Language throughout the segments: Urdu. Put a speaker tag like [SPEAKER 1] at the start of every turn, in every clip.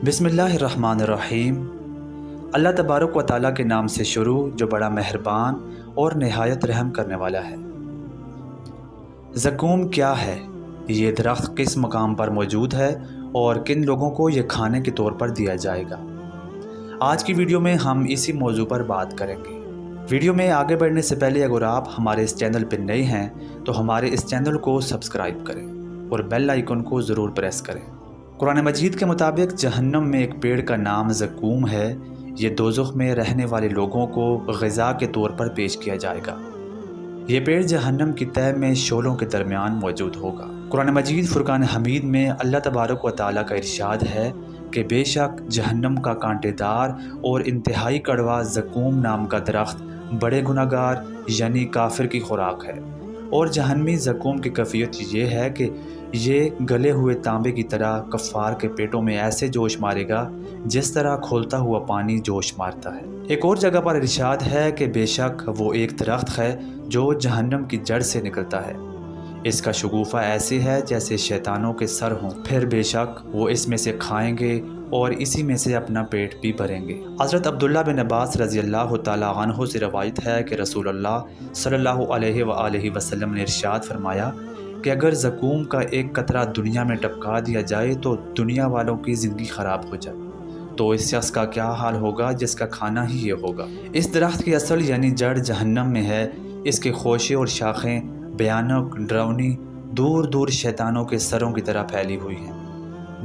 [SPEAKER 1] بسم اللہ الرحمن الرحیم۔ اللہ تبارک و تعالیٰ کے نام سے شروع جو بڑا مہربان اور نہایت رحم کرنے والا ہے۔ زقوم کیا ہے؟ یہ درخت کس مقام پر موجود ہے اور کن لوگوں کو یہ کھانے کے طور پر دیا جائے گا؟ آج کی ویڈیو میں ہم اسی موضوع پر بات کریں گے۔ ویڈیو میں آگے بڑھنے سے پہلے اگر آپ ہمارے اس چینل پر نئے ہیں تو ہمارے اس چینل کو سبسکرائب کریں اور بیل آئیکن کو ضرور پریس کریں۔ قرآن مجید کے مطابق جہنم میں ایک پیڑ کا نام زقوم ہے۔ یہ دوزخ میں رہنے والے لوگوں کو غذا کے طور پر پیش کیا جائے گا۔ یہ پیڑ جہنم کی تہہ میں شعلوں کے درمیان موجود ہوگا۔ قرآن مجید فرقان حمید میں اللہ تبارک و تعالیٰ کا ارشاد ہے کہ بے شک جہنم کا کانٹے دار اور انتہائی کڑوا زقوم نام کا درخت بڑے گناہگار یعنی کافر کی خوراک ہے، اور جہنمی زقوم کی کیفیت یہ ہے کہ یہ گلے ہوئے تانبے کی طرح کفار کے پیٹوں میں ایسے جوش مارے گا جس طرح کھولتا ہوا پانی جوش مارتا ہے۔ ایک اور جگہ پر ارشاد ہے کہ بے شک وہ ایک درخت ہے جو جہنم کی جڑ سے نکلتا ہے، اس کا شگوفہ ایسے ہے جیسے شیطانوں کے سر ہوں، پھر بے شک وہ اس میں سے کھائیں گے اور اسی میں سے اپنا پیٹ بھی بھریں گے۔ حضرت عبداللہ بن عباس رضی اللہ تعالیٰ عنہ سے روایت ہے کہ رسول اللہ صلی اللہ علیہ وآلہ وسلم نے ارشاد فرمایا کہ اگر زقوم کا ایک قطرہ دنیا میں ٹپکا دیا جائے تو دنیا والوں کی زندگی خراب ہو جائے، تو اس شخص کا کیا حال ہوگا جس کا کھانا ہی یہ ہوگا۔ اس درخت کی اصل یعنی جڑ جہنم میں ہے۔ اس کے خوشے اور شاخیں بھیانک، ڈراؤنی، دور دور شیطانوں کے سروں کی طرح پھیلی ہوئی ہیں۔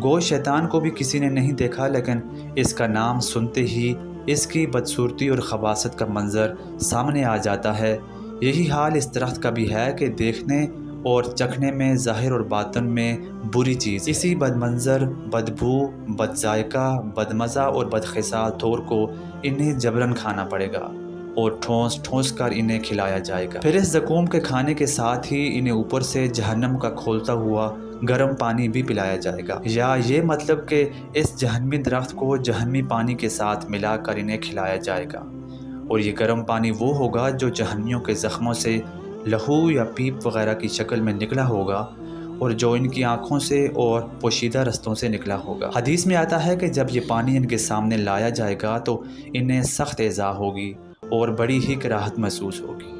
[SPEAKER 1] گو شیطان کو بھی کسی نے نہیں دیکھا، لیکن اس کا نام سنتے ہی اس کی بدصورتی اور خباثت کا منظر سامنے آ جاتا ہے۔ یہی حال اس درخت کا بھی ہے کہ دیکھنے اور چکھنے میں ظاہر اور باطن میں بری چیز، اسی بد منظر، بدبو، بد ذائقہ، بد مزہ اور بدخصال طور کو انہیں جبراً کھانا پڑے گا اور ٹھونس ٹھونس کر انہیں کھلایا جائے گا۔ پھر اس زقوم کے کھانے کے ساتھ ہی انہیں اوپر سے جہنم کا کھولتا ہوا گرم پانی بھی پلایا جائے گا، یا یہ مطلب کہ اس جہنمی درخت کو جہنمی پانی کے ساتھ ملا کر انہیں کھلایا جائے گا، اور یہ گرم پانی وہ ہوگا جو جہنمیوں کے زخموں سے لہو یا پیپ وغیرہ کی شکل میں نکلا ہوگا اور جو ان کی آنکھوں سے اور پوشیدہ رستوں سے نکلا ہوگا۔ حدیث میں آتا ہے کہ جب یہ پانی ان کے سامنے لایا جائے گا تو انہیں سخت ایذا ہوگی اور بڑی ہی کراہت محسوس ہوگی۔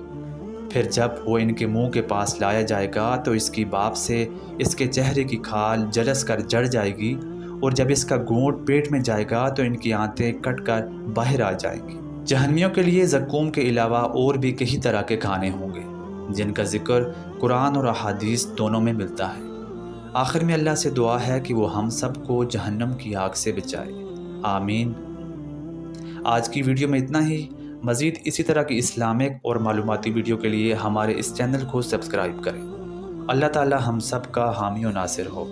[SPEAKER 1] پھر جب وہ ان کے منہ کے پاس لایا جائے گا تو اس کی باب سے اس کے چہرے کی کھال جلس کر جڑ جائے گی، اور جب اس کا گھونٹ پیٹ میں جائے گا تو ان کی آنتیں کٹ کر باہر آ جائیں گی۔ جہنمیوں کے لیے زقوم کے علاوہ اور بھی کئی طرح کے کھانے ہوں گے جن کا ذکر قرآن اور احادیث دونوں میں ملتا ہے۔ آخر میں اللہ سے دعا ہے کہ وہ ہم سب کو جہنم کی آگ سے بچائے، آمین۔ آج کی ویڈیو میں اتنا ہی۔ مزید اسی طرح کی اسلامک اور معلوماتی ویڈیو کے لیے ہمارے اس چینل کو سبسکرائب کریں۔ اللہ تعالی ہم سب کا حامی و ناصر ہو۔